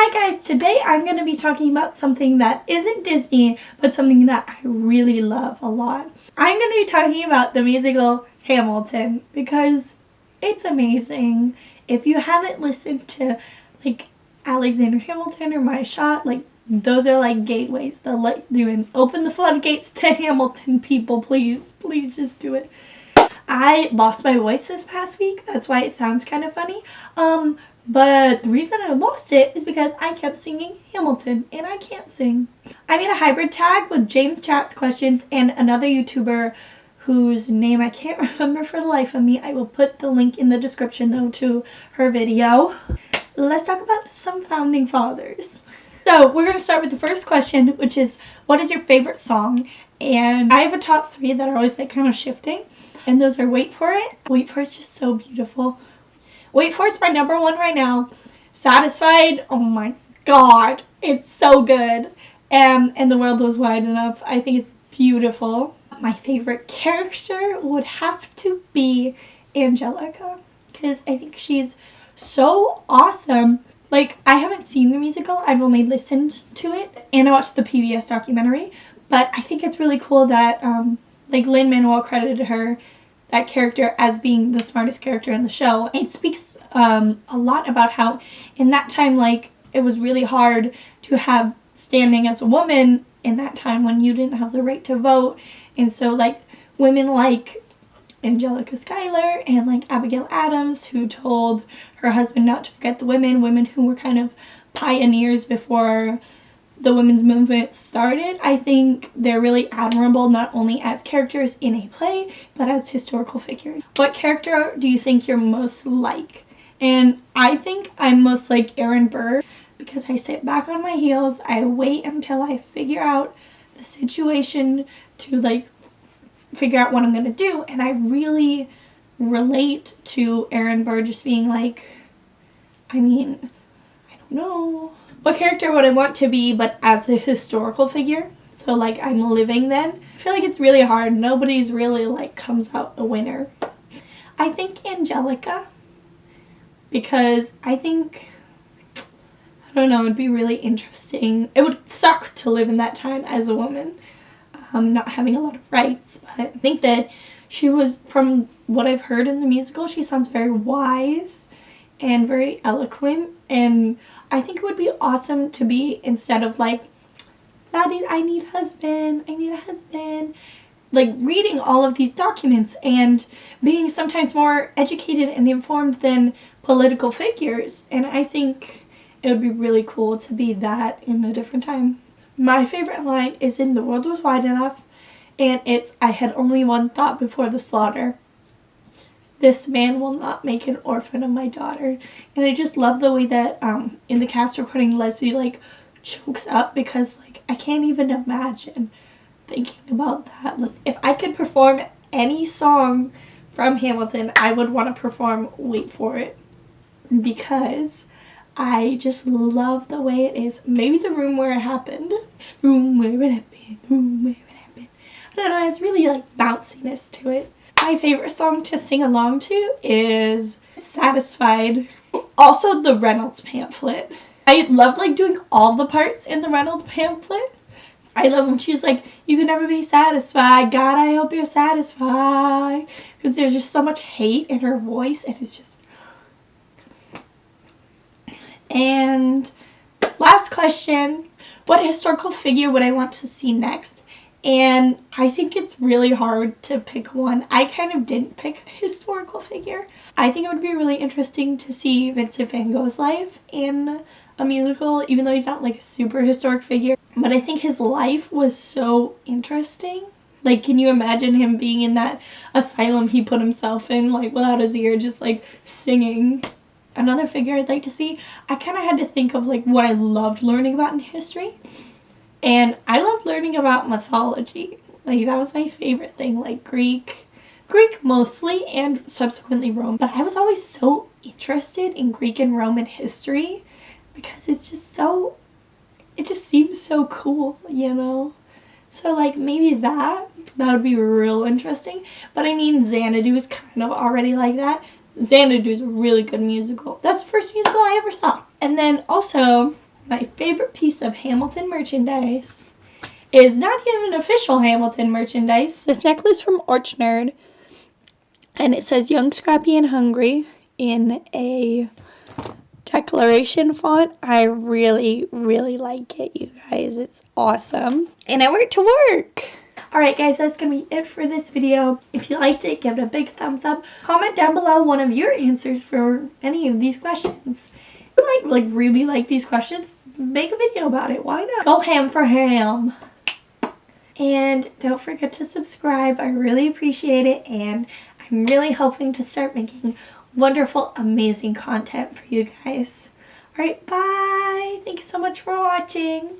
Hi guys, today I'm going to be talking about something that isn't Disney, but something that I really love a lot. I'm going to be talking about the musical Hamilton because it's amazing. If you haven't listened to like Alexander Hamilton or My Shot, like those are like gateways. They'll let you in. Open the floodgates to Hamilton, people, please. Please just do it. I lost my voice this past week. That's why it sounds kind of funny. But the reason I lost it is because I kept singing Hamilton, and I can't sing. I made a hybrid tag with James Chat's questions and another YouTuber whose name I can't remember for the life of me. I will put the link in the description, though, to her video. Let's talk about some founding fathers. So we're going to start with the first question, which is, what is your favorite song? And I have a top 3 that are always like kind of shifting. And those are Wait For It. Wait For It's just so beautiful. Wait For It's my number 1 right now. Satisfied, oh my god, it's so good. And The World Was Wide Enough. I think it's beautiful. My favorite character would have to be Angelica, because I think she's so awesome. Like, I haven't seen the musical, I've only listened to it, and I watched the PBS documentary, but I think it's really cool that like Lin-Manuel credited her, that character, as being the smartest character in the show. It speaks a lot about how in that time, like, it was really hard to have standing as a woman in that time when you didn't have the right to vote. And so, like, women like Angelica Schuyler and, like, Abigail Adams, who told her husband not to forget the women who were kind of pioneers before the women's movement started. I think they're really admirable, not only as characters in a play, but as historical figures. What character do you think you're most like? And I think I'm most like Aaron Burr, because I sit back on my heels, I wait until I figure out the situation to like figure out what I'm gonna do, and I really relate to Aaron Burr just being like, I mean, I don't know. What character would I want to be, but as a historical figure? So, like, I'm living then. I feel like it's really hard. Nobody's really, like, comes out a winner. I think Angelica, because I think, I don't know, it'd be really interesting. It would suck to live in that time as a woman, not having a lot of rights, but I think that she was, from what I've heard in the musical, she sounds very wise and very eloquent, and I think it would be awesome to be, instead of like, I need a husband, like reading all of these documents and being sometimes more educated and informed than political figures. And I think it would be really cool to be that in a different time. My favorite line is in The World Was Wide Enough, and it's, I had only one thought before the slaughter. This man will not make an orphan of my daughter. And I just love the way that in the cast recording, Leslie like chokes up, because like I can't even imagine thinking about that. Like, if I could perform any song from Hamilton, I would want to perform Wait For It, because I just love the way it is. Maybe The Room Where It Happened. Room Where It Happened. Room Where It Happened. I don't know, it has really like bounciness to it. My favorite song to sing along to is Satisfied. Also, the Reynolds pamphlet. I love like doing all the parts in the Reynolds pamphlet. I love when she's like, you can never be satisfied. God, I hope you're satisfied. Because there's just so much hate in her voice, and it's just... And last question, what historical figure would I want to see next? And I think it's really hard to pick one. I kind of didn't pick a historical figure. I think it would be really interesting to see Vincent van Gogh's life in a musical, even though he's not like a super historic figure. But I think his life was so interesting. Like, can you imagine him being in that asylum he put himself in, like without his ear, just like singing? Another figure I'd like to see, I kind of had to think of like what I loved learning about in history. And I loved learning about mythology. Like, that was my favorite thing. Like, Greek mostly, and subsequently Rome. But I was always so interested in Greek and Roman history, because it's just so, it just seems so cool, you know? So, like, maybe that would be real interesting. But I mean, Xanadu is kind of already like that. Xanadu is a really good musical. That's the first musical I ever saw. And then also, my favorite piece of Hamilton merchandise is not even official Hamilton merchandise. This necklace from Orchnerd, and it says Young, Scrappy, and Hungry in a declaration font. I really, really like it, you guys. It's awesome. And I wear it to work. Alright guys, that's going to be it for this video. If you liked it, give it a big thumbs up. Comment down below one of your answers for any of these questions. If you really like these questions, make a video about it. Why not? Go ham for ham. And don't forget to subscribe. I really appreciate it, and I'm really hoping to start making wonderful, amazing content for you guys. Alright, bye! Thank you so much for watching.